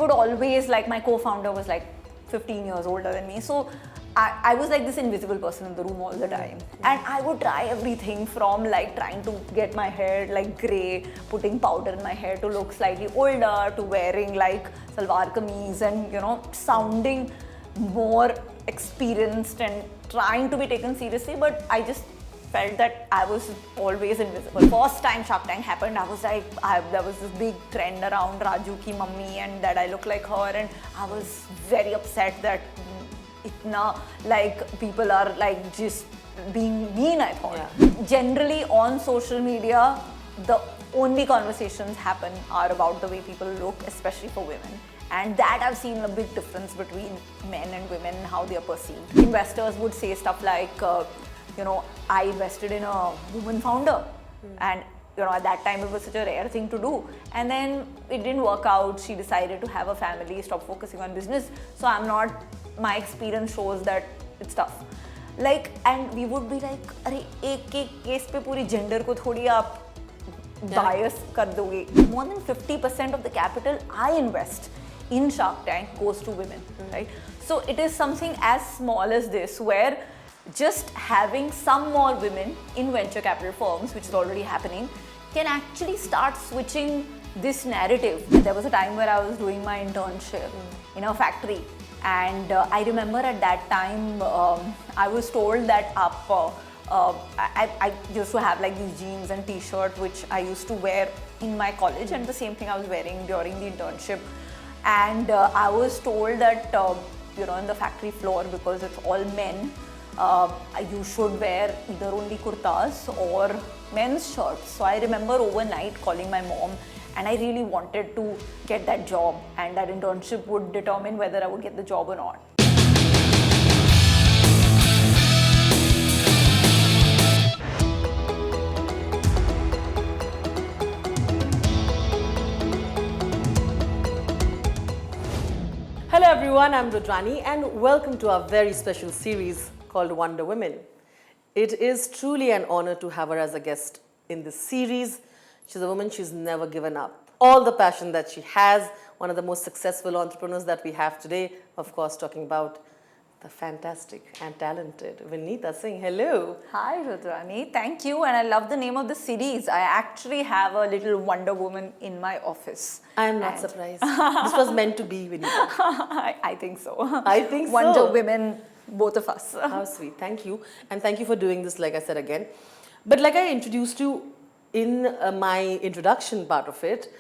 would always, like, my co-founder was like 15 years older than me. So I was like this invisible person in the room all the time. And I would try everything from like trying to get my hair like grey, putting powder in my hair to look slightly older, to wearing like salwar kameez and, you know, sounding more experienced and trying to be taken seriously. But I just felt that I was always invisible. First time Shark Tank happened, I was like, there was this big trend around Raju Ki Mummy and that I look like her, and I was very upset that itna, like, people are like just being mean, I thought. Yeah. Generally on social media, the only conversations happen are about the way people look, especially for women. And that I've seen a big difference between men and women, how they are perceived. Investors would say stuff like, you know, I invested in a woman founder. And, you know, at that time it was such a rare thing to do. And then it didn't work out. She decided to have a family, stop focusing on business. So my experience shows that it's tough. Like, and we would be like, अरे एक case पे पूरी gender को थोड़ी आप bias कर दोगे. More than 50% of the capital I invest in Shark Tank goes to women, right? So it is something as small as this, where just having some more women in venture capital firms, which is already happening, can actually start switching this narrative. There was a time where I was doing my internship in a factory, and I remember at that time I was told that I used to have like these jeans and t-shirt which I used to wear in my college, and the same thing I was wearing during the internship. And I was told that you know, in the factory floor, because it's all men, you should wear either only kurtas or men's shirts. So I remember overnight calling my mom, and I really wanted to get that job, and that internship would determine whether I would get the job or not. Hello everyone, I'm Rudrani and welcome to our very special series called Wonder Women. It is truly an honor to have her as a guest in this series. She's a woman, she's never given up. All the passion that she has, one of the most successful entrepreneurs that we have today, of course talking about the fantastic and talented Vineeta Singh. Hello. Hi Rudrani, thank you, and I love the name of the series. I actually have a little Wonder Woman in my office. I am not surprised. This was meant to be, Vineeta. I think so. I think so. Wonder Women, both of us. How sweet. Thank you. And thank you for doing this, like I said again. But like I introduced you in my introduction part of it,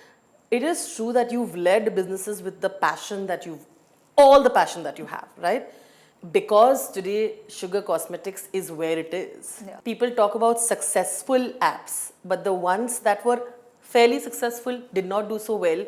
it is true that you've led businesses with the passion that all the passion that you have, right? Because today sugar cosmetics is where it is. Yeah. People talk about successful apps, but the ones that were fairly successful, did not do so well,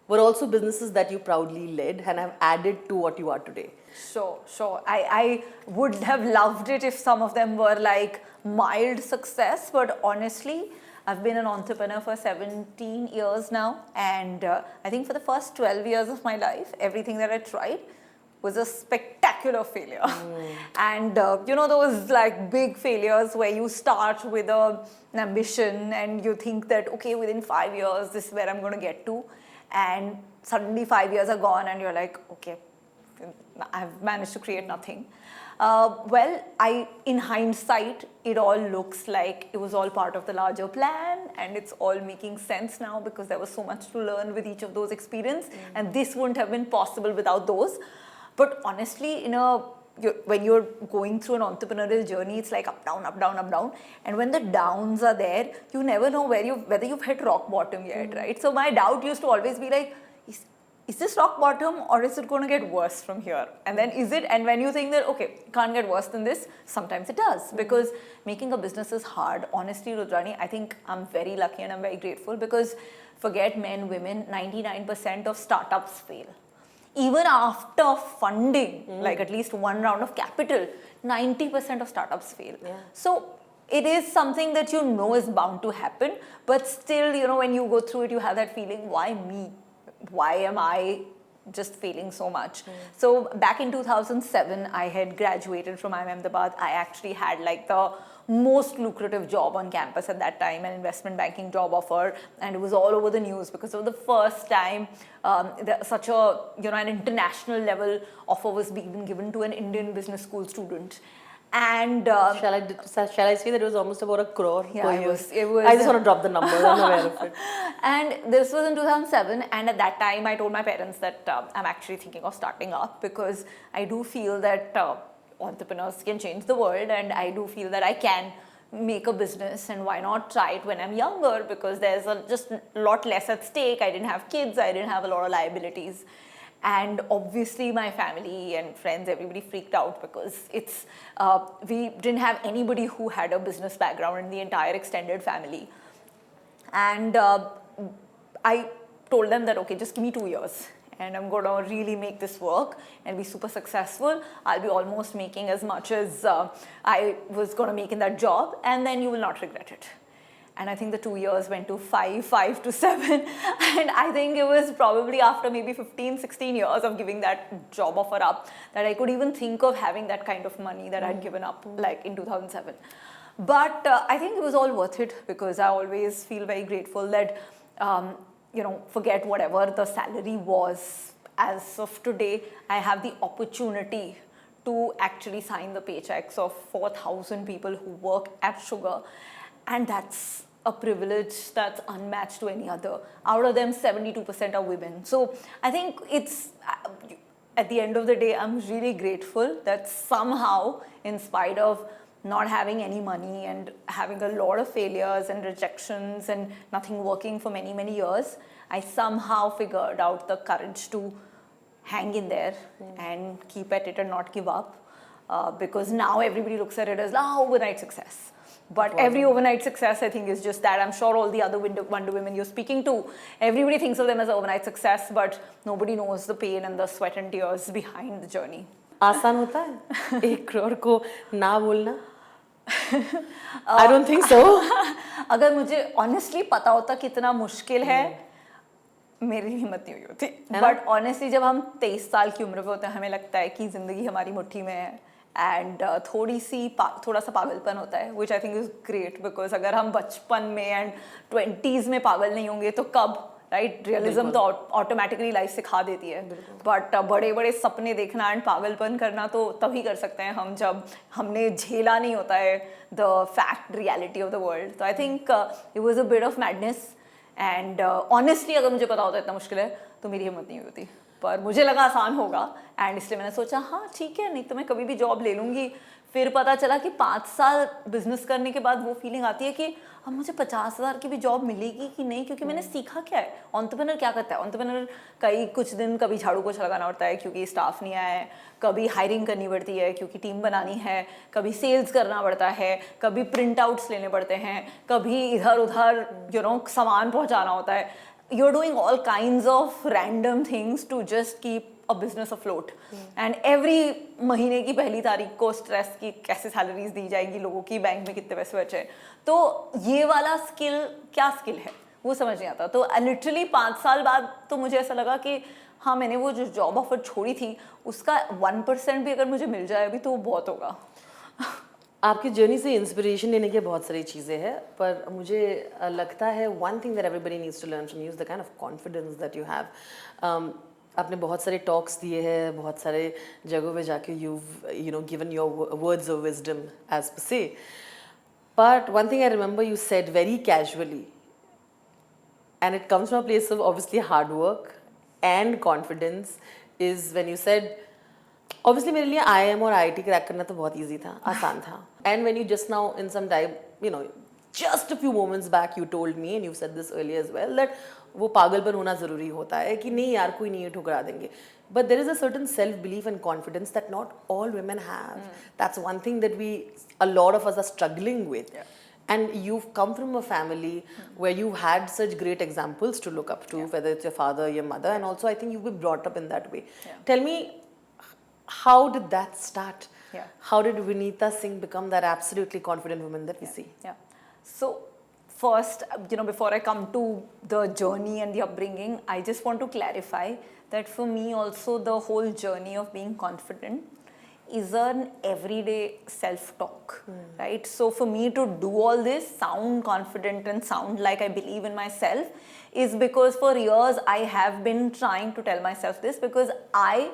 were also businesses that you proudly led and have added to what you are today. Sure. I would have loved it if some of them were like mild success, but honestly, I've been an entrepreneur for 17 years now, and I think for the first 12 years of my life, everything that I tried was a spectacular failure. And you know, those like big failures where you start with an ambition and you think that, okay, within 5 years, this is where I'm going to get to. And suddenly 5 years are gone and you're like, okay, I've managed to create nothing. Well, in hindsight, it all looks like it was all part of the larger plan, and it's all making sense now because there was so much to learn with each of those experiences, and this wouldn't have been possible without those. But honestly, when you're going through an entrepreneurial journey, it's like up, down, up, down, up, down. And when the downs are there, you never know whether you've hit rock bottom yet, right? So my doubt used to always be like, is this rock bottom or is it going to get worse from here? And then is it? And when you think that, okay, it can't get worse than this, sometimes it does. Because making a business is hard. Honestly, Rudrani, I think I'm very lucky and I'm very grateful, because forget men, women, 99% of startups fail. Even after funding, like at least one round of capital, 90% of startups fail. Yeah. So it is something that you know is bound to happen, but still, when you go through it, you have that feeling, why me? Why am I just failing so much. So back in 2007, I had graduated from IIM Ahmedabad. I actually had like the most lucrative job on campus at that time, an investment banking job offer, and it was all over the news because of the first time such a an international level offer was being given to an Indian business school student. And shall I say that it was almost about 1 crore yeah, per it year? was, I just want to drop the number. I'm aware of it. And this was in 2007, and at that time I told my parents that I'm actually thinking of starting up because I do feel that entrepreneurs can change the world, and I do feel that I can make a business, and why not try it when I'm younger, because there's just a lot less at stake. I didn't have kids, I didn't have a lot of liabilities. And obviously my family and friends, everybody freaked out because we didn't have anybody who had a business background in the entire extended family. And I told them that, okay, just give me 2 years and I'm going to really make this work and be super successful. I'll be almost making as much as I was going to make in that job, and then you will not regret it. And I think the 2 years went to 5 to 7. And I think it was probably after maybe 15, 16 years of giving that job offer up that I could even think of having that kind of money that I'd given up like in 2007. But I think it was all worth it because I always feel very grateful that, forget whatever the salary was. As of today, I have the opportunity to actually sign the paychecks of 4,000 people who work at Sugar. And that's a privilege that's unmatched to any other. Out of them, 72% are women. So I think it's, at the end of the day, I'm really grateful that somehow, in spite of not having any money and having a lot of failures and rejections and nothing working for many, many years, I somehow figured out the courage to hang in there and keep at it and not give up. Because now everybody looks at it as overnight success. But every overnight success, I think, is just that. I'm sure all the other Wonder Women you're speaking to, everybody thinks of them as overnight success, but nobody knows the pain and the sweat and tears behind the journey. आसान होता है 1 crore को ना बोलना? I don't think so. अगर मुझे honestly पता होता कितना मुश्किल है, मेरी हिम्मत नहीं हुई होती. But honestly, जब हम 23 साल की उम्र पे होते हैं, हमें लगता है कि जिंदगी हमारी मुट्ठी में है. And थोड़ा सा पागलपन होता है, which I think is great, because अगर हम बचपन में and 20s में पागल नहीं होंगे तो कब, right? Realism तो automatically life सिखा देती है. But बड़े बड़े सपने देखना and पागलपन करना तो तभी कर सकते हैं हम जब हमने झेला नहीं होता है the fact reality of the world. So I think it was a bit of madness. And honestly, अगर मुझे पता होता इतना मुश्किल है तो मेरी हिम्मत नहीं होती. पर मुझे लगा आसान होगा, एंड इसलिए मैंने सोचा हाँ ठीक है, नहीं तो मैं कभी भी जॉब ले लूँगी. फिर पता चला कि 5 साल बिजनेस करने के बाद वो फीलिंग आती है कि अब मुझे 50,000 की भी जॉब मिलेगी कि नहीं, क्योंकि मैंने सीखा क्या है. एंटरप्रेन्योर क्या करता है? एंटरप्रेन्योर कुछ दिन कभी झाड़ू पोछा लगाना पड़ता है क्योंकि स्टाफ नहीं आया है, कभी हायरिंग करनी पड़ती है क्योंकि टीम बनानी है, कभी सेल्स करना पड़ता है, कभी प्रिंट आउट्स लेने पड़ते हैं, कभी इधर उधर सामान पहुँचाना होता है. You're doing all kinds of random things to just keep a business afloat. And every महीने की पहली तारीख को स्ट्रेस की कैसे सैलरीज दी जाएगी, लोगों की बैंक में कितने पैसे बचे. तो ये वाला स्किल क्या स्किल है वो समझ नहीं आता. तो लिटरली 5 साल बाद तो मुझे ऐसा लगा कि हाँ, मैंने वो जो जॉब ऑफर छोड़ी थी उसका 1% भी अगर मुझे मिल जाए अभी तो वो बहुत होगा. आपकी जर्नी से इंस्पिरेशन लेने की बहुत सारी चीज़ें हैं, पर मुझे लगता है one thing that everybody needs to learn from you is the kind of confidence that you have. आपने बहुत सारे टॉक्स दिए हैं, बहुत सारे जगहों पे जाके you given your words of wisdom as per se. But one thing I remember you said very casually, and it comes from a place of obviously hard work and confidence, is when you said obviously मेरे लिए IIM और IIT crack करना तो बहुत easy था, आसान था. And when you just now in some time, just a few moments back you told me, and you said this earlier as well, that वो पागलपन होना ज़रूरी होता है कि नहीं यार कोई नहीं ठुकरा देंगे. But there is a certain self-belief and confidence that not all women have. That's one thing that a lot of us are struggling with. Yeah. And you've come from a family where you had such great examples to look up to, whether it's your father, your mother, and also I think you've been brought up in that way. Yeah. Tell me, how did that start? Yeah. How did Vineeta Singh become that absolutely confident woman that we see? Yeah. So first, before I come to the journey and the upbringing, I just want to clarify that for me also the whole journey of being confident is an everyday self-talk, right? So for me to do all this, sound confident and sound like I believe in myself, is because for years I have been trying to tell myself this, because I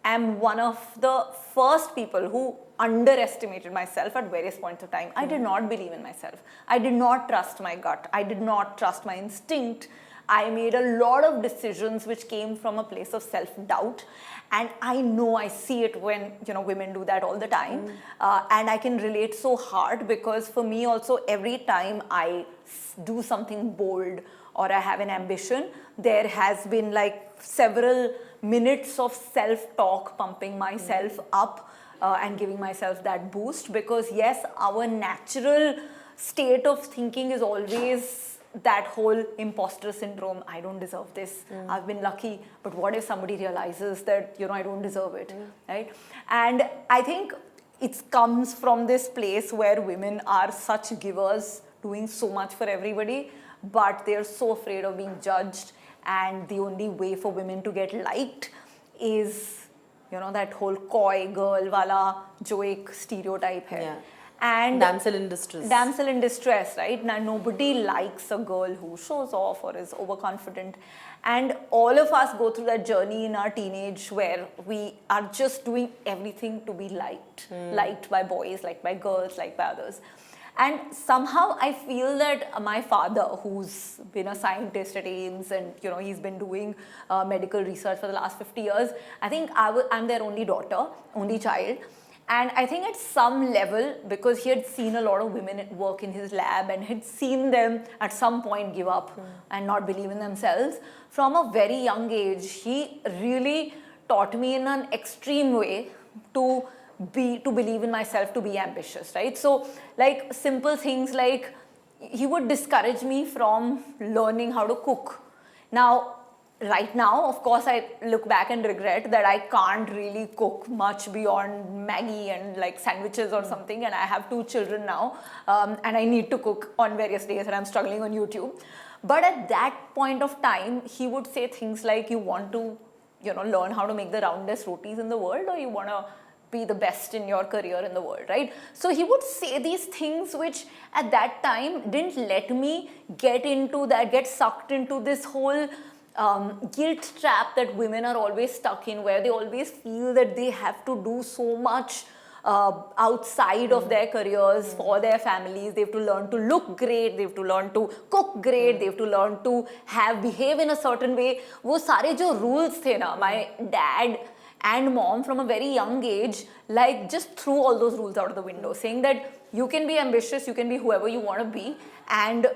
am one of the first people who underestimated myself at various points of time. I did not believe in myself. I did not trust my gut. I did not trust my instinct. I made a lot of decisions which came from a place of self-doubt, and I know, I see it when women do that all the time, and I can relate so hard, because for me also, every time I do something bold or I have an ambition, there has been like several minutes of self-talk, pumping myself up and giving myself that boost, because yes, our natural state of thinking is always that whole imposter syndrome. I don't deserve this. I've been lucky, but what if somebody realizes that I don't deserve it, right? And I think it comes from this place where women are such givers, doing so much for everybody, but they're so afraid of being judged, and the only way for women to get liked is that whole coy girl wala jo ek stereotype hai. Yeah. And damsel in distress. Damsel in distress, right? Now, nobody likes a girl who shows off or is overconfident. And all of us go through that journey in our teenage where we are just doing everything to be liked. Liked by boys, liked by girls, liked by others. And somehow I feel that my father, who's been a scientist at AIIMS and he's been doing medical research for the last 50 years, I think I'm their only daughter, only child. And I think at some level, because he had seen a lot of women at work in his lab and had seen them at some point give up and not believe in themselves, from a very young age, he really taught me in an extreme way to believe in myself, to be ambitious, right? So like simple things like he would discourage me from learning how to cook. Now, right now, of course, I look back and regret that I can't really cook much beyond Maggie and like sandwiches or something, and I have 2 children now, and I need to cook on various days, and I'm struggling on YouTube. But at that point of time, he would say things like, you want to, learn how to make the roundest rotis in the world, or you want to be the best in your career in the world, right? So he would say these things which at that time didn't let me get sucked into this whole guilt trap that women are always stuck in, where they always feel that they have to do so much outside of their careers for their families. They have to learn to look great, they have to learn to cook great, they have to learn to behave in a certain way. वो सारे जो rules थे ना, my dad and mom from a very young age like just threw all those rules out of the window, saying that you can be ambitious, you can be whoever you want to be, and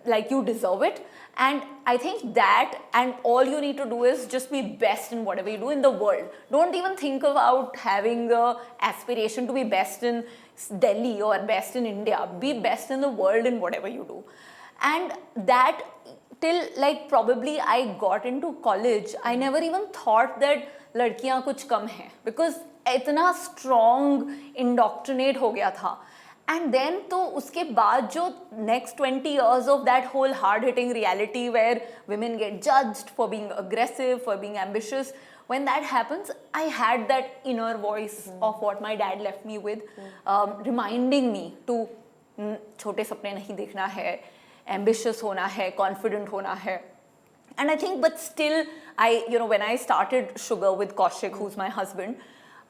like you deserve it. And I think that, and all you need to do is just be best in whatever you do in the world. Don't even think about having the aspiration to be best in Delhi or best in India. Be best in the world in whatever you do. And that, till like probably I got into college, I never even thought that लड़कियां कुछ कम हैं, because इतना strong indoctrinate हो गया था. And then तो उसके बाद जो next 20 years of that whole hard-hitting reality where women get judged for being aggressive, for being ambitious, when that happens, I had that inner voice of what my dad left me with, reminding me to छोटे सपने नहीं देखना है, ambitious होना है, confident होना है. And I think, but still, when I started Sugar with Kaushik, who's my husband,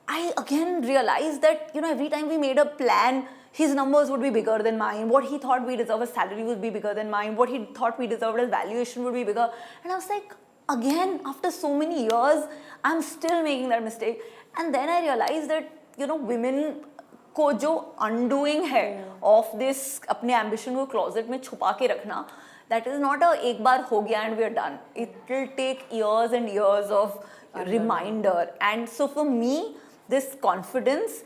I again realized that, every time we made a plan, his numbers would be bigger than mine. What he thought we deserve as salary would be bigger than mine. What he thought we deserved as valuation would be bigger. And I was like, again, after so many years, I'm still making that mistake. And then I realized that, women को जो undoing है of this अपने ambition को closet में छुपा के रखना, that is not a एक बार हो गया and we are done. It will take years and years of reminder. And so for me, this confidence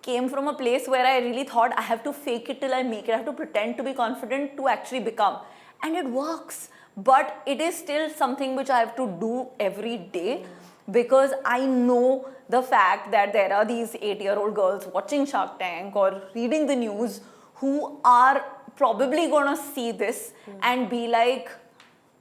came from a place where I really thought I have to fake it till I make it. I have to pretend to be confident to actually become. And it works. But it is still something which I have to do every day, because I know the fact that there are these 8-year-old girls watching Shark Tank or reading the news who are probably going to see this and be like,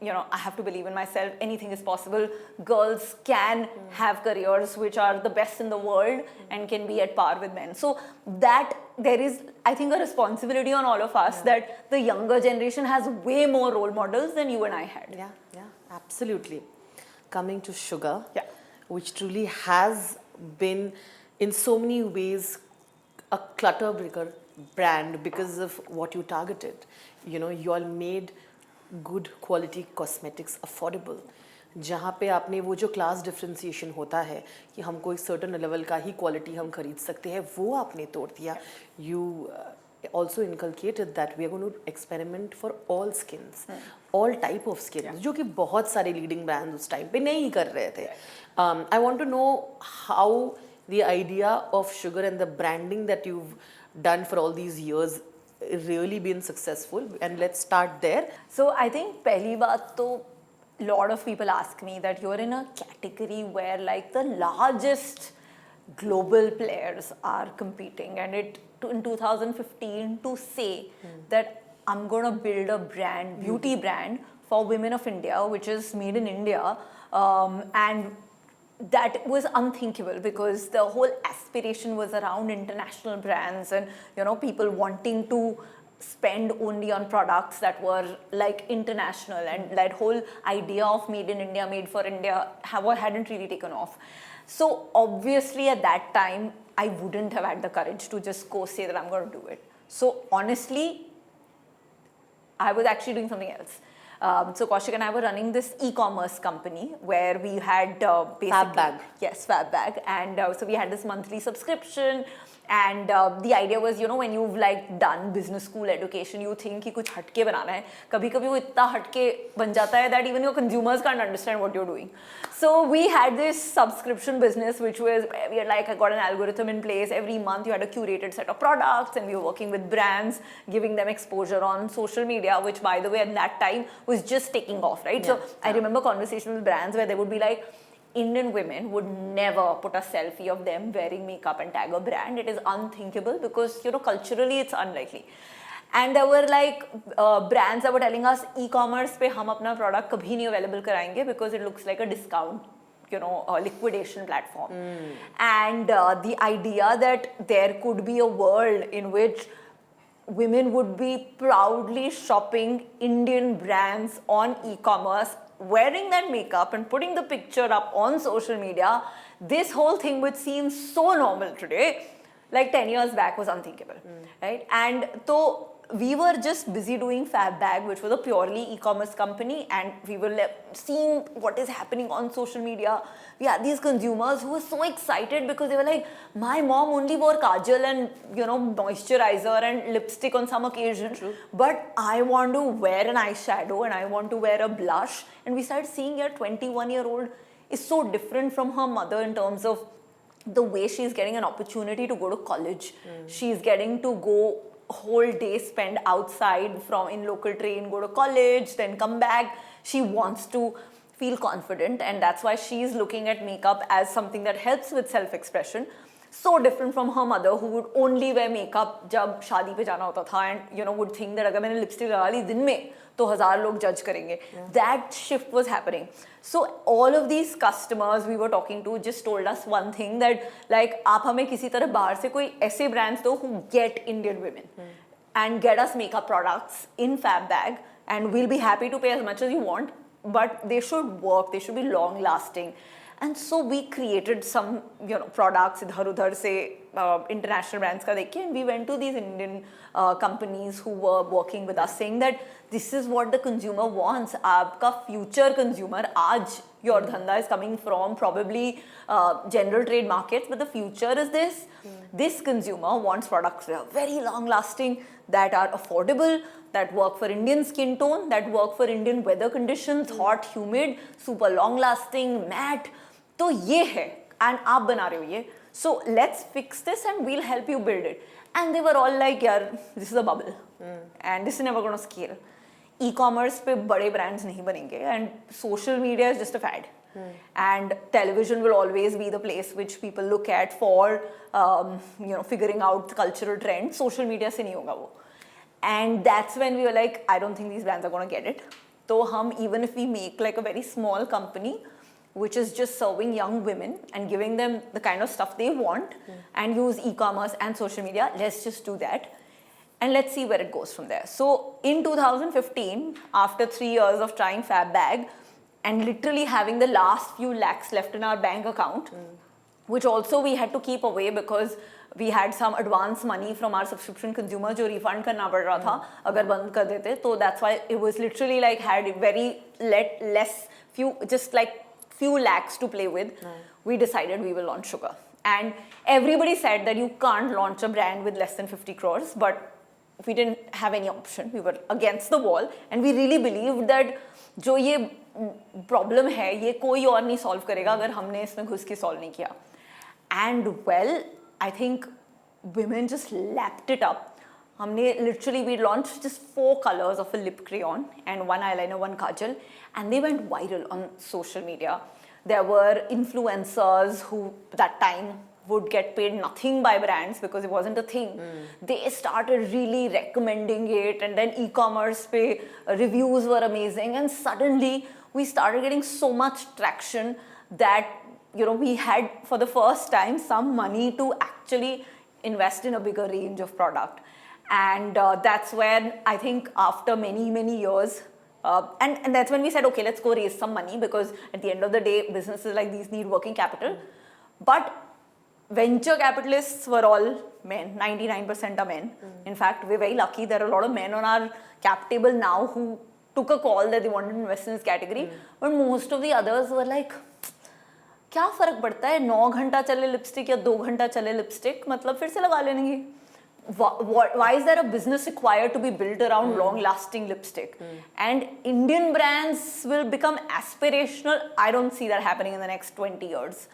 I have to believe in myself. Anything is possible. Girls can have careers which are the best in the world and can be at par with men. So that there is, I think, a responsibility on all of us that the younger generation has way more role models than you and I had. Yeah, absolutely. Coming to Sugar, which truly has been in so many ways a clutter breaker brand because of what you targeted. You all made good quality cosmetics affordable. जहाँ पे आपने वो जो class differentiation होता है कि हमको एक सर्टन लेवल का ही क्वालिटी हम खरीद सकते हैं, वो आपने तोड़ दिया. You also inculcated that we are going to experiment for all skins, all type of skins, जो कि बहुत सारे leading brands उस टाइम पे नहीं कर रहे थे. I want to know how the idea of Sugar and the branding that you've done for all these years really been successful, and let's start there. So I think pehli baat to lot of people ask me that you're in a category where like the largest global players are competing, and in 2015 to say that I'm going to build a brand, beauty brand for women of India, which is made in India, and that was unthinkable because the whole aspiration was around international brands and people wanting to spend only on products that were like international, and that whole idea of made in India, made for India hadn't really taken off. So obviously at that time I wouldn't have had the courage to just go say that I'm going to do it. So honestly, I was actually doing something else. So Kaushik and I were running this e-commerce company where we had basically Fab Bag. Yes, Fab Bag, and so we had this monthly subscription. And the idea was, when you've like done business school education, you think कि कुछ हटके बनाना है. कभी-कभी वो इतना हटके बन जाता है that even your consumers can't understand what you're doing. So we had this subscription business, which was we had like got an algorithm in place. Every month you had a curated set of products, and we were working with brands, giving them exposure on social media, which by the way at that time was just taking off, right? So I remember conversations with brands where they would be like, Indian women would never put a selfie of them wearing makeup and tag a brand. It is unthinkable because, culturally it's unlikely. And there were like brands that were telling us e-commerce pe hum apna product kabhi nahi available karayenge because it looks like a discount, a liquidation platform. And the idea that there could be a world in which women would be proudly shopping Indian brands on e-commerce, wearing that makeup and putting the picture up on social media, this whole thing which seems so normal today, like 10 years back was unthinkable, right? And so we were just busy doing Fab Bag, which was a purely e-commerce company, and we were seeing what is happening on social media. We had these consumers who were so excited because they were like, my mom only wore kajal and moisturizer and lipstick on some occasion, but I want to wear an eyeshadow and I want to wear a blush. And we started seeing a 21-year-old is so different from her mother in terms of the way she's getting an opportunity to go to college. She's getting to go whole day spend outside in local train, go to college, then come back. She wants to feel confident, and that's why she's looking at makeup as something that helps with self-expression. So different from her mother, who would only wear makeup जब शादी पे जाना होता था, and would think that अगर मैंने lipstick लगा ली दिन में तो 1000 लोग judge करेंगे. That shift was happening. So all of these customers we were talking to just told us one thing, that like आप हमें किसी तरह बाहर से कोई ऐसे brands दो who get Indian women and get us makeup products in Fab Bag, and we'll be happy to pay as much as you want, but they should work, they should be long lasting. And so we created some products idhar udhar se international brands ka dekhe, and we went to these Indian companies who were working with us saying that this is what the consumer wants. Aapka future consumer, aaj your dhanda is coming from probably general trade markets, but the future is this. This consumer wants products that are very long lasting, that are affordable, that work for Indian skin tone, that work for Indian weather conditions, hot, humid, super long lasting, matte. तो ये है, and आप बना रहे हो ये, so let's fix this and we'll help you build it. And they were all like, यार, this is a bubble, and this is never going to scale. E-commerce पे बड़े brands नहीं बनेंगे, and social media is just a fad. And television will always be the place which people look at for, figuring out cultural trends. Social media से नहीं होगा वो. And that's when we were like, I don't think these brands are going to get it. तो हम even if we make like a very small company which is just serving young women and giving them the kind of stuff they want and use e-commerce and social media, let's just do that. And let's see where it goes from there. So in 2015, after 3 years of trying Fab Bag and literally having the last few lakhs left in our bank account, which also we had to keep away because we had some advance money from our subscription consumer जो refund करना पड़ रहा था अगर बंद कर देते. So that's why it was literally like had very less few, just like few lakhs to play with. We decided we will launch Sugar. And everybody said that you can't launch a brand with less than 50 crores, but we didn't have any option. We were against the wall and we really believed that जो ये problem है ये कोई और नहीं solve करेगा अगर हमने इसमें घुस के solve नहीं किया. And well, I think women just lapped it up. हमने literally we launched just 4 colors of a lip crayon and 1 eyeliner, 1 kajal, and they went viral on social media. There were influencers who that time would get paid nothing by brands because it wasn't a thing. They started really recommending it, and then e-commerce pay reviews were amazing, and suddenly we started getting so much traction that we had for the first time some money to actually invest in a bigger range of product. And that's when I think after many years, and that's when we said, okay, let's go raise some money, because at the end of the day, businesses like these need working capital. But venture capitalists were all men, 99% are men. In fact, we're very lucky. There are a lot of men on our cap table now who took a call that they wanted to invest in this category. But most of the others were like, क्या फर्क पड़ता है 9 घंटा चले lipstick या 2 घंटा चले lipstick, मतलब फिर से लगा लेंगे. Why is there a business required to be built around long-lasting lipstick? And Indian brands will become aspirational. I don't see that happening in the next 20 years.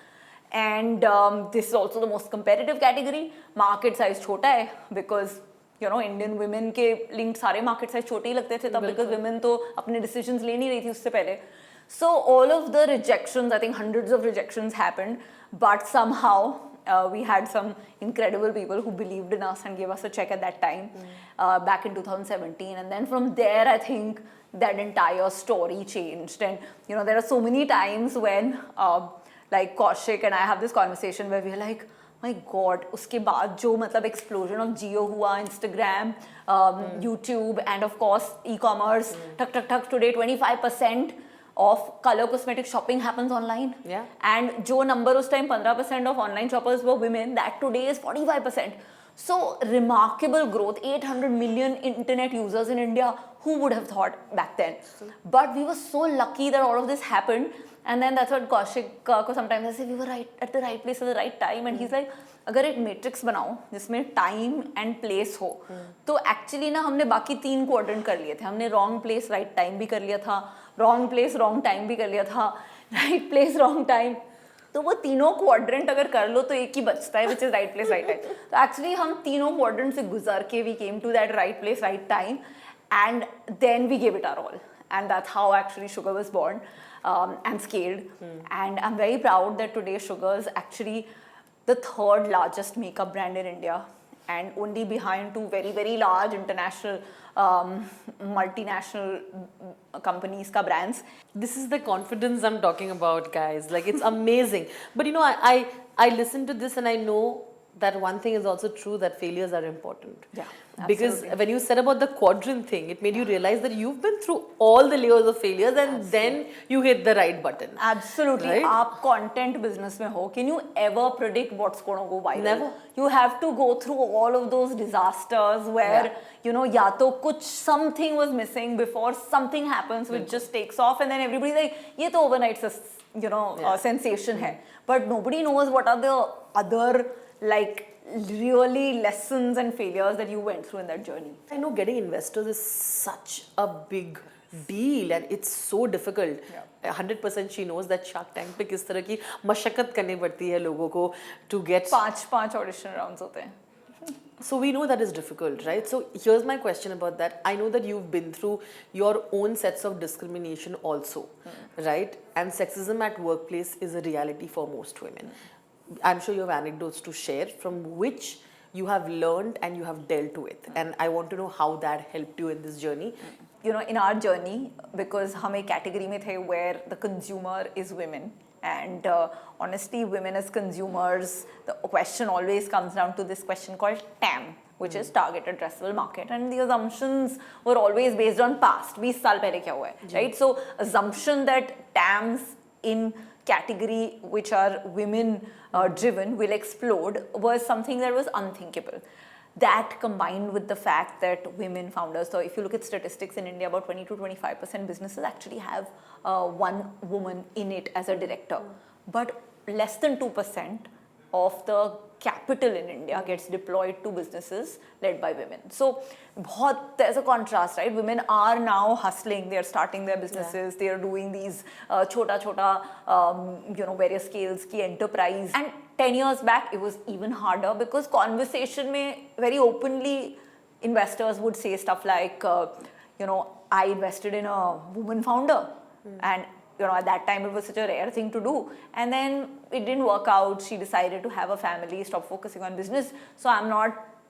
And this is also the most competitive category. Market size छोटा है because Indian women के linked सारे market size छोटे ही लगते थे तब, because women तो अपने decisions ले नहीं रही थी उससे पहले. So all of the rejections, I think hundreds of rejections happened, but somehow we had some incredible people who believed in us and gave us a check at that time, back in 2017. And then from there, I think that entire story changed. And there are so many times when like Kaushik and I have this conversation where we're like, my God, उसके बाद जो मतलब explosion of Jio हुआ, Instagram, YouTube, and of course e-commerce, ठक today 25% of color cosmetic shopping happens online. Yeah. And जो number उस time 15% of online shoppers were women, that today is 45%. So remarkable growth, 800 million internet users in India. Who would have thought back then? But we were so lucky that all of this happened. And then that's what Kaushik को sometimes I say, we were right at the right place at the right time. And he's like, अगर एक matrix बनाओ जिसमें time and place हो, तो actually ना हमने बाकी 3 quadrant कर लिए थे. हमने wrong place right time भी कर लिया था, wrong place wrong time भी कर लिया था, right place wrong time. तो वो तीनों quadrant अगर कर लो तो एक ही बचता है, which is right place right time. तो actually हम तीनों quadrant से गुजर के we came to that right place right time, and then we gave it our all. And that's how actually Sugar was born and scaled. And I'm very proud that today Sugar is actually the 3rd largest makeup brand in India, and only behind 2 very large international multinational companies ka brands. This is the confidence I'm talking about, guys. Like, it's amazing. But I listen to this and I know that one thing is also true, that failures are important. Yeah, because absolutely. when you said about the quadrant thing, it made you realize that you've been through all the layers of failures, and then you hit the right button. Absolutely. Right? आप content business में हो, can you ever predict what's going to go viral? Never. You have to go through all of those disasters where या तो कुछ something was missing before something happens which just takes off, and then everybody's like, ये तो overnight sensation है. But nobody knows what are the other like really lessons and failures that you went through in that journey. I know getting investors is such a big deal and it's so difficult. 100% she knows that Shark Tank पे किस तरह की मशक्कत करनी पड़ती है लोगों को to get 5 audition rounds होते हैं. So we know that is difficult, right? So here's my question about that. I know that you've been through your own sets of discrimination also, right? And sexism at workplace is a reality for most women. I'm sure you have anecdotes to share from which you have learned and you have dealt with. And I want to know how that helped you in this journey. in our journey, because हम एक category में थे where the consumer is women, and honestly, women as consumers, the question always comes down to this question called TAM, which is target addressable market, and the assumptions were always based on past. 20 साल पहले क्या हुआ है, right? So assumption that TAMs in category which are women driven will explode was something that was unthinkable. That combined with the fact that women founders, so if you look at statistics in India, about 20 to 25% businesses actually have one woman in it as a director, but less than 2% of the capital in India gets deployed to businesses led by women. So there's a contrast, right? Women are now hustling, they're starting their businesses, they're doing these chota various scales ki enterprise. And 10 years back, it was even harder, because conversation mein very openly investors would say stuff like, I invested in a woman founder, and at that time it was such a rare thing to do, and then it didn't work out. She decided to have a family, stop focusing on business. So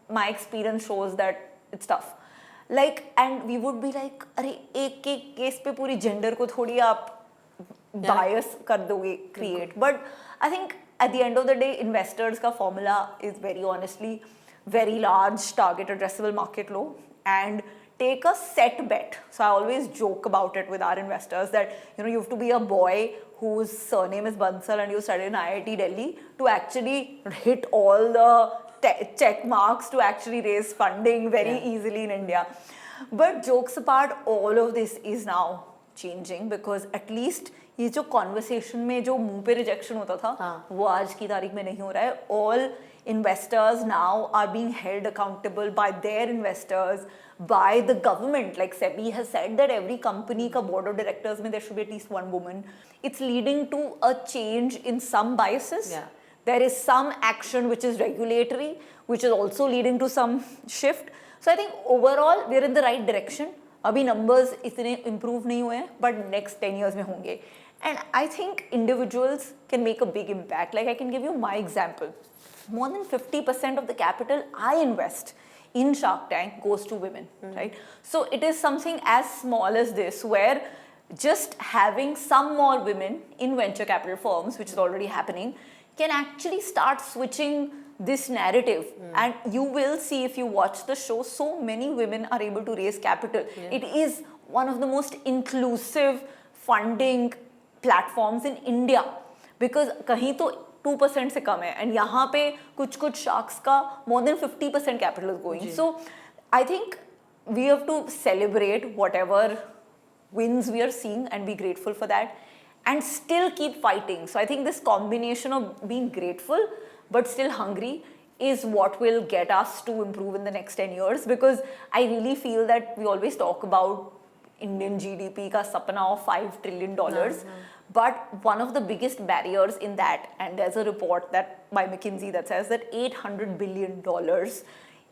my experience shows that it's tough. And we would be like, अरे एक case पे पूरी gender को थोड़ी आप bias कर दोगे create. But I think at the end of the day, investors का formula is very honestly very large target addressable market low, and take a set bet. So I always joke about it with our investors that you have to be a boy whose surname is Bansal and you studied in IIT Delhi to actually hit all the check marks to actually raise funding very easily in India. But jokes apart, all of this is now changing, because at least ये जो conversation में जो मुंह पे rejection होता था वो आज की तारीख में नहीं हो रहा है. All investors now are being held accountable by their investors, by the government. Like SEBI has said that every company ka board of directors mein there should be at least one woman. It's leading to a change in some biases. There is some action which is regulatory, which is also leading to some shift. So I think overall we're in the right direction. अभी numbers इतने improve नहीं हुए हैं, but next 10 years में होंगे. And I think individuals can make a big impact. Like I can give you my example. More than 50% of the capital I invest in Shark Tank goes to women, right? So it is something as small as this, where just having some more women in venture capital firms, which is already happening, can actually start switching this narrative. And you will see, if you watch the show, so many women are able to raise capital. It is one of the most inclusive funding platforms in India, because कहीं तो 2% से कम है, and यहाँ पे कुछ sharks का more than 50% capital is going. So I think we have to celebrate whatever wins we are seeing and be grateful for that, and still keep fighting. So I think this combination of being grateful but still hungry is what will get us to improve in the next 10 years, because I really feel that we always talk about Indian GDP ka sapna of $5 trillion. But one of the biggest barriers in that, and there's a report that by McKinsey that says that $800 billion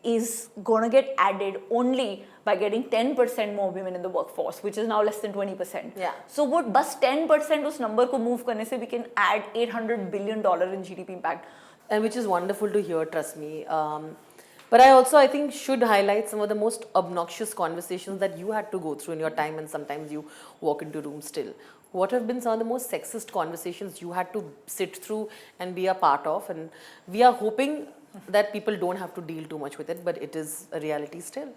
is going to get added only by getting 10% more women in the workforce, which is now less than 20%. So what bus 10% us number ko move karne se we can add $800 billion in GDP impact. And which is wonderful to hear, trust me. But I think should highlight some of the most obnoxious conversations that you had to go through in your time, and sometimes you walk into rooms still. What have been some of the most sexist conversations you had to sit through and be a part of? And we are hoping that people don't have to deal too much with it, but it is a reality still.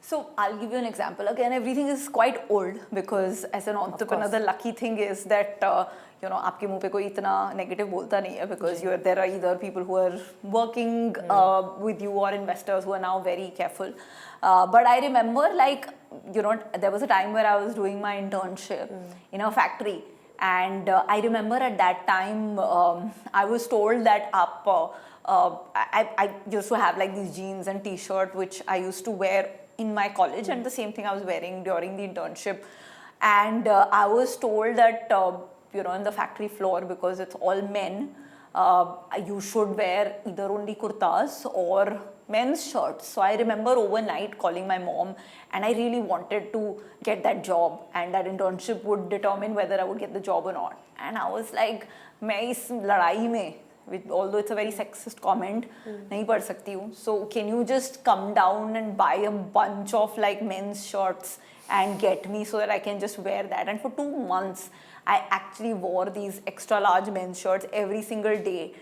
So I'll give you an example. Again, everything is quite old, because as an entrepreneur, the lucky thing is that आपके मुंह पे कोई इतना negative बोलता नहीं है, because there are either people who are working with you or investors who are now very careful. But I remember, there was a time where I was doing my internship in a factory, and I remember at that time I was told that I used to have like these jeans and t-shirt which I used to wear in my college, and the same thing I was wearing during the internship. And I was told that in the factory floor, because it's all men, you should wear either only kurtas or men's shirts. So I remember overnight calling my mom, and I really wanted to get that job, and that internship would determine whether I would get the job or not. And I was like, मैं इस लड़ाई में although it's a very sexist comment, नहीं पढ़ सकती हूँ. So can you just come down and buy a bunch of like men's shirts and get me so that I can just wear that? And for 2 months, I actually wore these extra large men's shirts every single day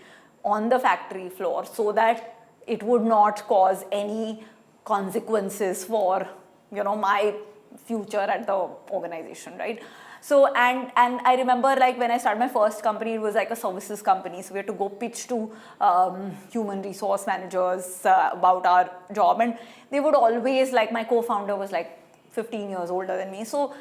on the factory floor so that it would not cause any consequences for, you know, my future at the organization, right? So and I remember like when I started my first company, it was like a services company, so we had to go pitch to human resource managers about our job, and they would always, like, my co-founder was like 15 years older than me, so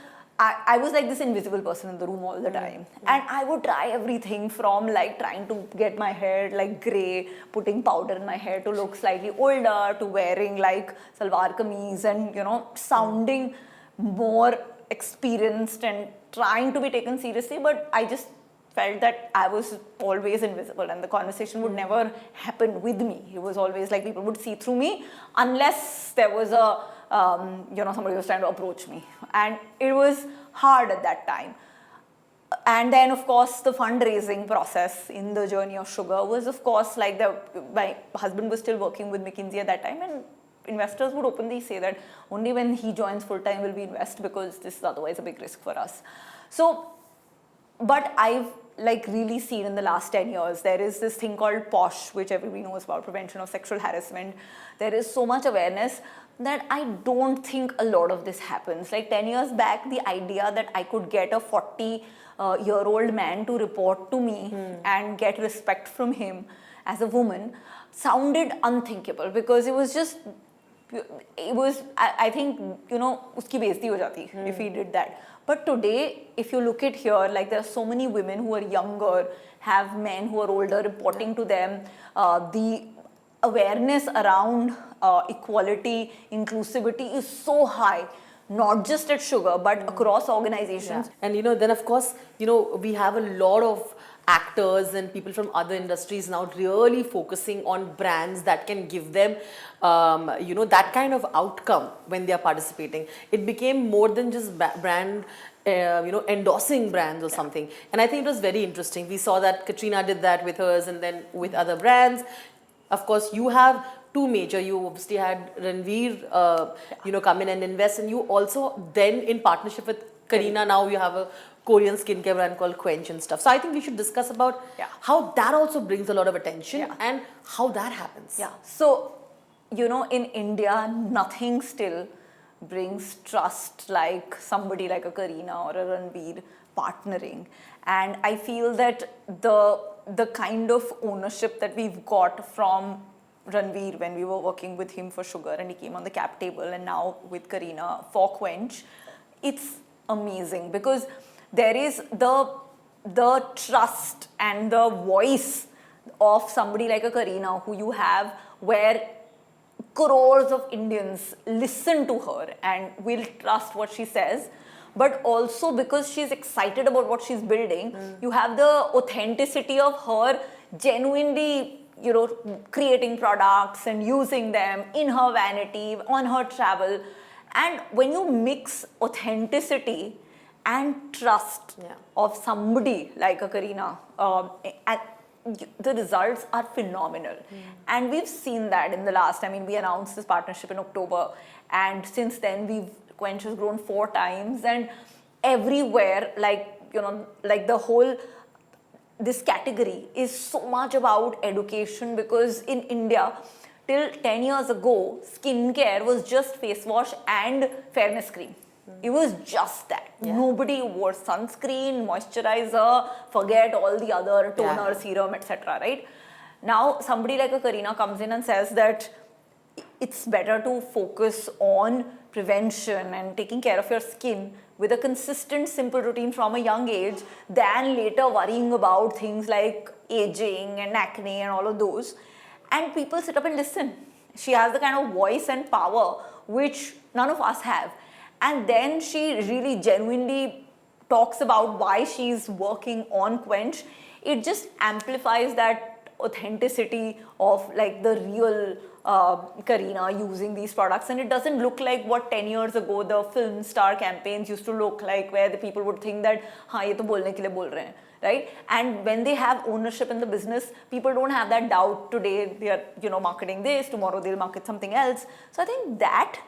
I was like this invisible person in the room all the time. And I would try everything from like trying to get my hair like grey, putting powder in my hair to look slightly older, to wearing like salwar kameez and, you know, sounding more experienced and trying to be taken seriously. But I just felt that I was always invisible and the conversation would never happen with me. It was always like people would see through me unless there was a you know, somebody was trying to approach me, and it was hard at that time. And then, of course, the fundraising process in the journey of sugar was, of course, like my husband was still working with McKinsey at that time, and investors would openly say that only when he joins full time will we invest, because this is otherwise a big risk for us. So, but I've like really seen in the last 10 years, there is this thing called POSH, which everybody knows about, prevention of sexual harassment. There is so much awareness that I don't think a lot of this happens. Like 10 years back, the idea that I could get a 40-year-old man to report to me and get respect from him as a woman sounded unthinkable, because it was just, it was, I think, you know, uski बेइज्जती हो जाती if he did that. But today, if you look at here, like there are so many women who are younger, have men who are older reporting to them. The awareness around equality, inclusivity is so high, not just at Sugar, but across organizations. Yeah. And, you know, then of course, you know, we have a lot of actors and people from other industries now really focusing on brands that can give them, you know, that kind of outcome when they are participating. It became more than just brand, you know, endorsing brands or something. And I think it was very interesting. We saw that Katrina did that with hers and then with other brands. Of course, you have two major. You obviously had Ranveer, you know, come in and invest, and you also then in partnership with Kareena, now you have a Korean skincare brand called Quench and stuff. So I think we should discuss about how that also brings a lot of attention and how that happens. Yeah. So, you know, in India, nothing still brings trust like somebody like a Kareena or a Ranveer partnering. And I feel that the kind of ownership that we've got from Ranveer when we were working with him for Sugar and he came on the cap table, and now with Kareena for Quench, it's amazing, because there is the trust and the voice of somebody like a Kareena who you have, where crores of Indians listen to her and will trust what she says. But also because she's excited about what she's building, you have the authenticity of her genuinely, you know, creating products and using them in her vanity, on her travel. And when you mix authenticity and trust of somebody like a Kareena, the results are phenomenal. And we've seen that in the last, I mean, we announced this partnership in October, and since then Quench has grown 4 times, and everywhere, like, you know, like the whole, this category is so much about education, because in India, till 10 years ago, skincare was just face wash and fairness cream. It was just that. Nobody wore sunscreen, moisturizer, forget all the other toner, serum, etc. Right? Now, somebody like a Kareena comes in and says that it's better to focus on prevention and taking care of your skin with a consistent, simple routine from a young age than later worrying about things like aging and acne and all of those. And people sit up and listen. She has the kind of voice and power which none of us have. And then she really genuinely talks about why she's working on Quench. It just amplifies that authenticity of like the real Kareena using these products, and it doesn't look like what 10 years ago the film star campaigns used to look like, where the people would think that हाँ ये तो बोलने के लिए बोल रहे हैं. right? And when they have ownership in the business, people don't have that doubt. Today they are, marketing this, tomorrow they'll market something else. So I think that,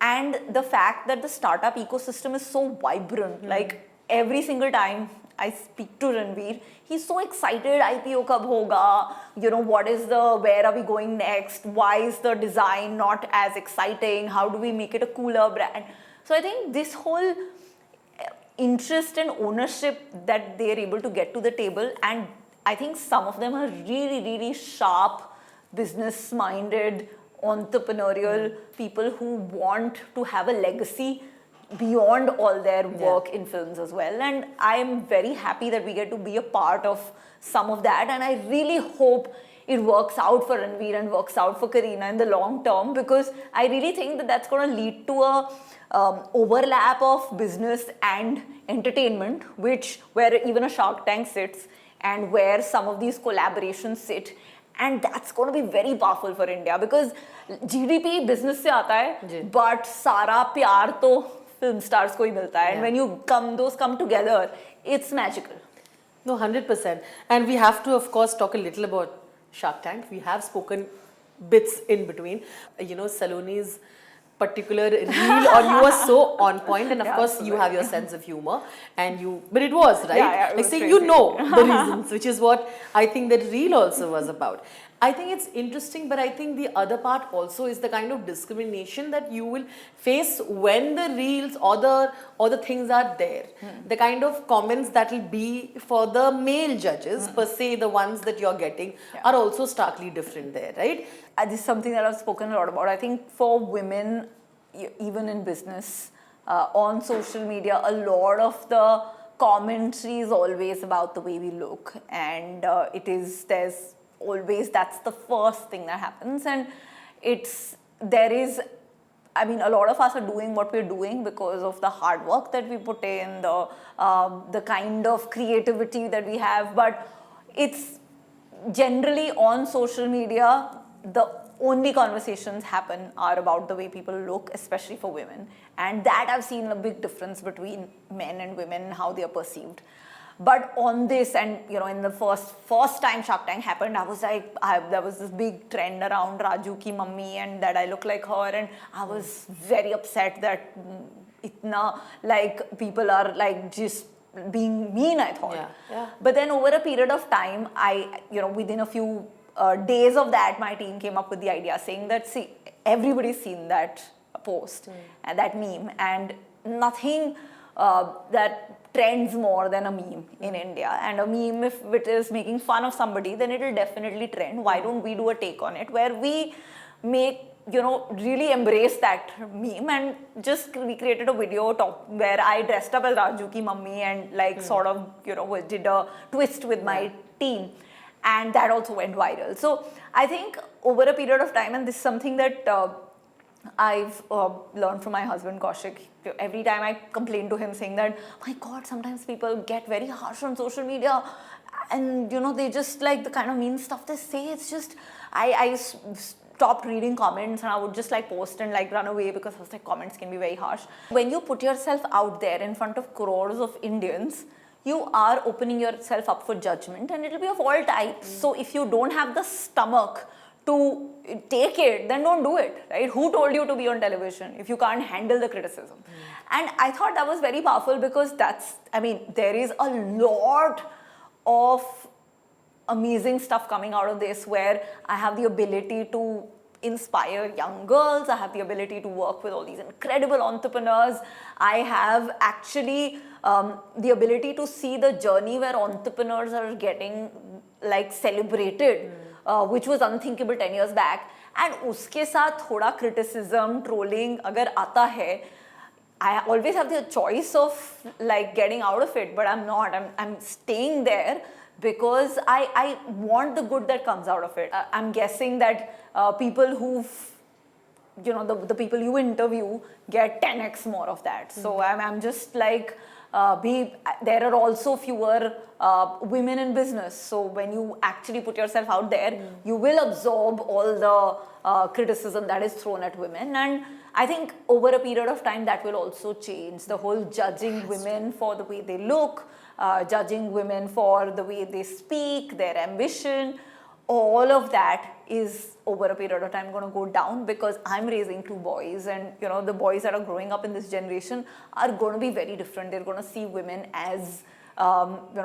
and the fact that the startup ecosystem is so vibrant, like every single time I speak to Ranveer, he's so excited. IPO kab hoga? Where are we going next? Why is the design not as exciting? How do we make it a cooler brand? So I think this whole interest and ownership that they're able to get to the table, and I think some of them are really, really sharp, business-minded, entrepreneurial people who want to have a legacy beyond all their work in films as well. And I'm very happy that we get to be a part of some of that, and I really hope it works out for Ranveer and works out for Kareena in the long term, because I really think that that's going to lead to a overlap of business and entertainment, where even a Shark Tank sits, and where some of these collaborations sit. And that's going to be very powerful for India, because GDP business se aata hai, but sara pyar to film stars ko hi milta hai. And when those come together, it's magical. No, 100%. And we have to, of course, talk a little about Shark Tank. We have spoken bits in between. Saloni's particular reel on you was so on point, and of course you have your sense of humor, but it was right, it was saying crazy. the reasons, which is what I think that reel also was about. I think it's interesting, but I think the other part also is the kind of discrimination that you will face when the reels or the things are there. The kind of comments that will be for the male judges, per se, the ones that you're getting are also starkly different there, right? This is something that I've spoken a lot about. I think for women, even in business, on social media, a lot of the commentary is always about the way we look, and there's always, that's the first thing that happens. And a lot of us are doing what we're doing because of the hard work that we put in, the kind of creativity that we have, but it's generally on social media, the only conversations are about the way people look, especially for women. And that I've seen a big difference between men and women and how they are perceived. But on this, and in the first time Shark Tank happened, I was like, there was this big trend around Raju Ki Mummy and that I look like her, and I was very upset that people are like just being mean, I thought. But then over a period of time, within a few days of that, my team came up with the idea saying that, see, everybody's seen that post and that meme, and nothing that trends more than a meme in India. And a meme, if it is making fun of somebody, then it will definitely trend. Why don't we do a take on it where we make, really embrace that meme, and we created a video where I dressed up as Raju Ki Mummy and sort of, did a twist with my team. And that also went viral. So I think over a period of time, and this is something that I've learned from my husband Kaushik. Every time I complain to him saying that, my God, sometimes people get very harsh on social media, and they just like the kind of mean stuff they say. It's just, I stopped reading comments, and I would just post and run away, because I was like, comments can be very harsh. When you put yourself out there in front of crores of Indians, you are opening yourself up for judgment, and it'll be of all types. So if you don't have the stomach to take it, then don't do it, right? Who told you to be on television if you can't handle the criticism? And I thought that was very powerful, because there is a lot of amazing stuff coming out of this, where I have the ability to inspire young girls. I have the ability to work with all these incredible entrepreneurs. I have actually the ability to see the journey where entrepreneurs are getting celebrated, which was unthinkable 10 years back. And uske saath thoda criticism, trolling agar aata hai, I always have the choice of getting out of it, but I'm not. I'm staying there, because I want the good that comes out of it. I'm guessing that people who've, the people you interview get 10x more of that. So I'm just there are also fewer women in business. So when you actually put yourself out there, you will absorb all the criticism that is thrown at women. And I think over a period of time, that will also change. The whole judging women for the way they look, judging women for the way they speak, their ambition. All of that is over a period of time going to go down, because I'm raising two boys, and the boys that are growing up in this generation are going to be very different. They're going to see women as also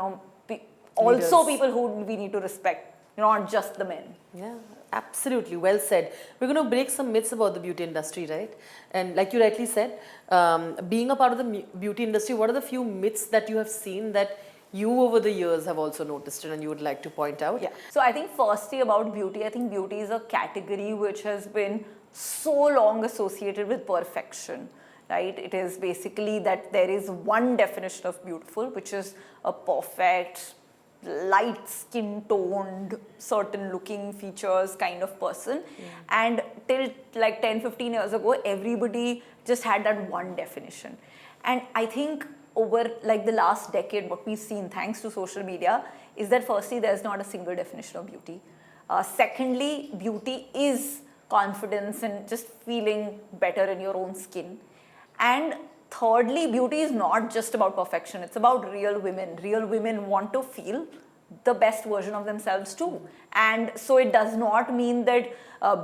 Leaders. people who we need to respect, not just the men. Yeah, absolutely. Well said. We're going to break some myths about the beauty industry, right? And like you rightly said, being a part of the beauty industry, what are the few myths that you have seen that you over the years have also noticed and you would like to point out? Yeah. So I think firstly about beauty, I think beauty is a category which has been so long associated with perfection, right? It is basically that there is one definition of beautiful, which is a perfect, light skin toned, certain looking features kind of person. And till like 10-15 years ago, everybody just had that one definition. And I think over like the last decade, what we've seen thanks to social media is that firstly, there's not a single definition of beauty. Secondly, beauty is confidence and just feeling better in your own skin. And thirdly, beauty is not just about perfection. It's about real women. Real women want to feel the best version of themselves too. And so it does not mean that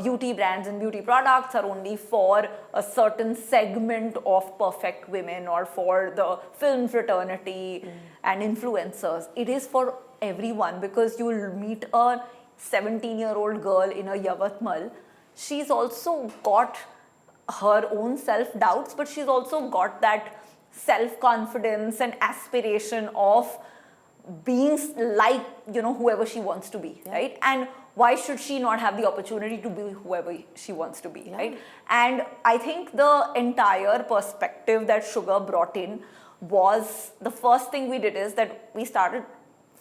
beauty brands and beauty products are only for a certain segment of perfect women or for the film fraternity and influencers. It is for everyone, because you will meet a 17-year-old girl in a Yavatmal. She's also got her own self-doubts, but she's also got that self-confidence and aspiration of being like whoever she wants to be, right? And why should she not have the opportunity to be whoever she wants to be, right? And I think the entire perspective that Sugar brought in was, the first thing we did is that we started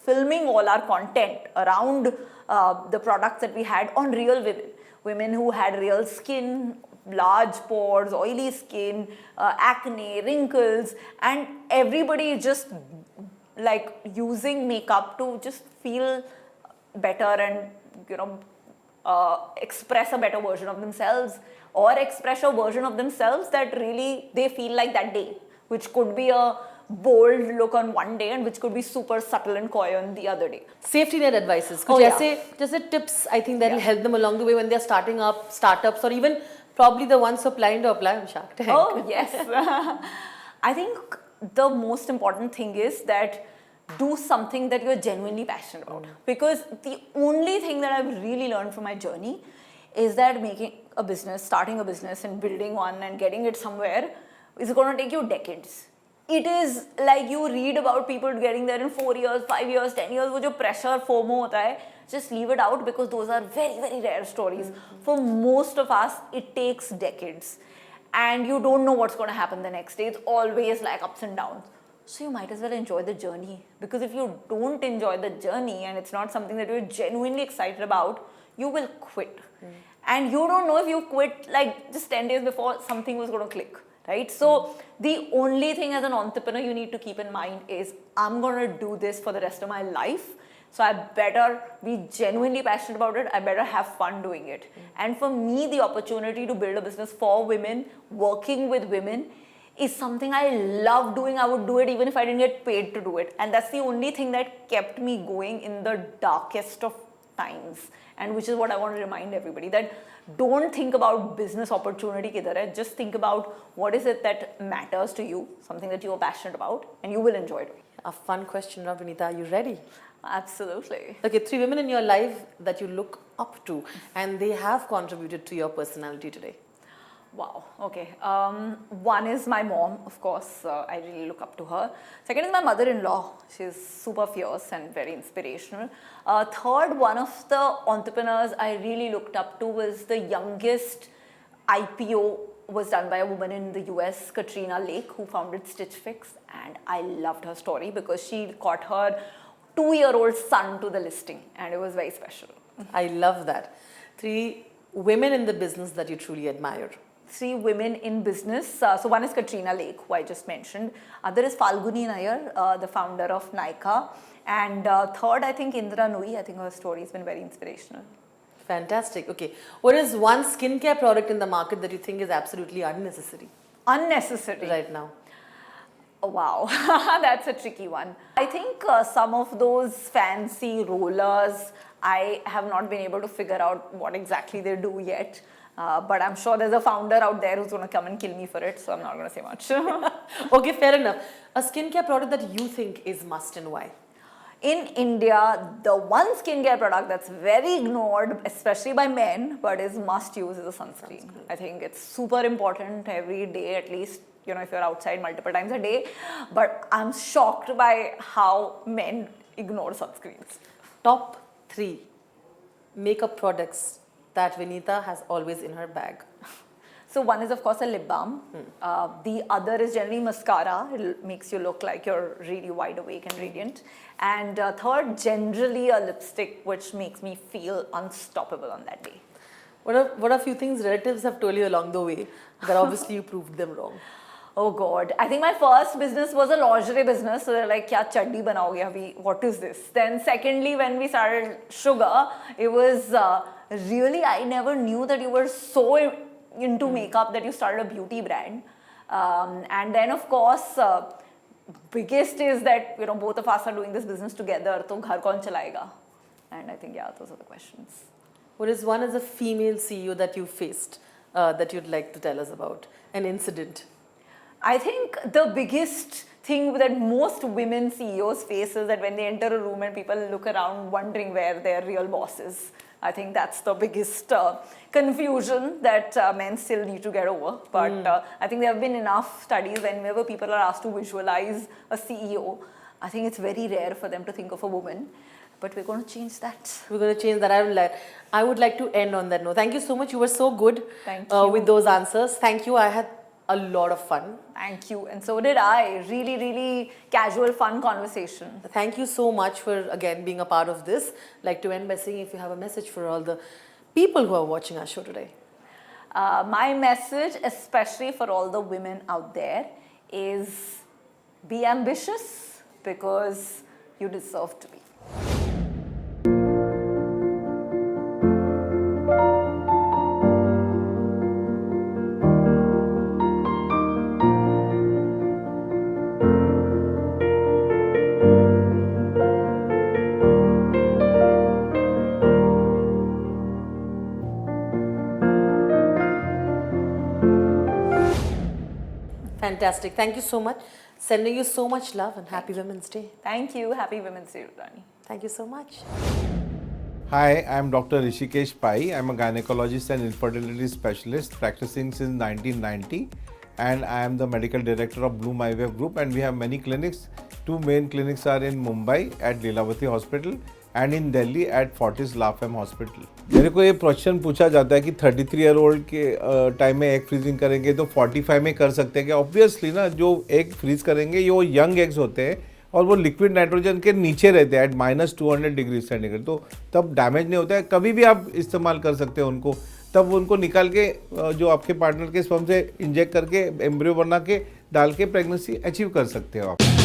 filming all our content around the products that we had on real women who had real skin, large pores, oily skin, acne, wrinkles, and everybody just like using makeup to just feel better and express a better version of themselves, or express a version of themselves that really they feel like that day, which could be a bold look on one day and which could be super subtle and coy on the other day. Safety net advices. Just tips I think that will help them along the way when they're starting up startups, or even probably the ones who are planning to apply on Shark Tank. Oh yes. I think the most important thing is that do something that you're genuinely passionate about. Because the only thing that I've really learned from my journey is that making a business, starting a business and building one and getting it somewhere is going to take you decades. It is like you read about people getting there in 4 years, 5 years, 10 years, wo jo pressure, FOMO hota hai, just leave it out, because those are very, very rare stories. For most of us, it takes decades. And you don't know what's going to happen the next day. It's always like ups and downs. So you might as well enjoy the journey, because if you don't enjoy the journey and it's not something that you're genuinely excited about, you will quit. And you don't know if you quit like just 10 days before something was going to click, right? So the only thing as an entrepreneur you need to keep in mind is, I'm going to do this for the rest of my life. So I better be genuinely passionate about it. I better have fun doing it. And for me, the opportunity to build a business for women, working with women, is something I love doing. I would do it even if I didn't get paid to do it. And that's the only thing that kept me going in the darkest of times. And which is what I want to remind everybody, that don't think about business opportunity kidhar hai. Just think about what is it that matters to you, something that you are passionate about, and you will enjoy it. A fun question now, Vineeta. Are you ready? Absolutely. Okay, 3 women in your life that you look up to and they have contributed to your personality today. Wow, okay. One is my mom, of course. I really look up to her. Second is my mother-in-law. She's super fierce and very inspirational. Third, one of the entrepreneurs I really looked up to was the youngest IPO was done by a woman in the US, Katrina Lake, who founded Stitch Fix. And I loved her story because she caught her 2-year-old son to the listing, and it was very special. I love that. 3 women in the business that you truly admire. 3 women in business. So one is Katrina Lake, who I just mentioned. Other is Falguni Nair, the founder of Nykaa. And third, I think Indra Nui. I think her story has been very inspirational. Fantastic. Okay. What is one skincare product in the market that you think is absolutely unnecessary? Unnecessary? Right now. Oh, wow, that's a tricky one. I think some of those fancy rollers, I have not been able to figure out what exactly they do yet. But I'm sure there's a founder out there who's going to come and kill me for it, so I'm not going to say much. Okay, fair enough. A skincare product that you think is must and why? In India, the one skincare product that's very ignored, especially by men, but is must use is a sunscreen. I think it's super important every day, at least, you know, if you're outside multiple times a day. But I'm shocked by how men ignore sunscreens. Top 3 makeup products that Vineeta has always in her bag. So one is of course a lip balm. The other is generally mascara. It makes you look like you're really wide awake and radiant. And third, generally a lipstick, which makes me feel unstoppable on that day. What are few things relatives have told you along the way that obviously you proved them wrong? Oh God, I think my first business was a lingerie business. So they're like, kya chaddi banaoge abhi? What is this? Then secondly, when we started Sugar, it was really, I never knew that you were so into makeup that you started a beauty brand. And then of course, biggest is that, you know, both of us are doing this business together, so ghar kaun chalayega? And I think, yeah, those are the questions. What is one as a female CEO that you faced that you'd like to tell us about? An incident? I think the biggest thing that most women CEOs face is that when they enter a room and people look around wondering where their real boss is. I think that's the biggest confusion that men still need to get over. But I think there have been enough studies whenever people are asked to visualize a CEO, I think it's very rare for them to think of a woman. But we're going to change that. We're going to change that. I would like to end on that note. Thank you so much. You were so good with those answers. Thank you. I had a lot of fun. Thank you. And so did I. Really, really casual, fun conversation. Thank you so much for, again, being a part of this. I'd like to end by saying if you have a message for all the people who are watching our show today. My message, especially for all the women out there, is be ambitious because you deserve to be. Fantastic. Thank you so much. Sending you so much love and happy Women's Day. Thank you. Happy Women's Day, Rani. Thank you so much. Hi, I'm Dr. Rishikesh Pai. I'm a gynecologist and infertility specialist practicing since 1990, and I am the medical director of Bloom IVF Group, and we have many clinics. 2 main clinics are in Mumbai at Lilavati Hospital and in Delhi at Fortis Lafayette Hospital. मेरे को ये question पूछा जाता है कि 33 year old के time में egg freezing करेंगे तो 45 में कर सकते हैं क्या? ऑब्वियसली ना, जो एग फ्रीज करेंगे ये वो यंग एग्स होते हैं और वो लिक्विड नाइट्रोजन के नीचे रहते हैं एट -200 डिग्री सेंटीग्रेड, तो तब डैमेज नहीं होता है. कभी भी आप इस्तेमाल कर सकते हैं उनको. तब उनको निकाल के जो आपके पार्टनर के स्पर्म से इंजेक्ट करके एम्ब्रियो बना के डाल के प्रेगनेंसी अचीव कर सकते हो आप.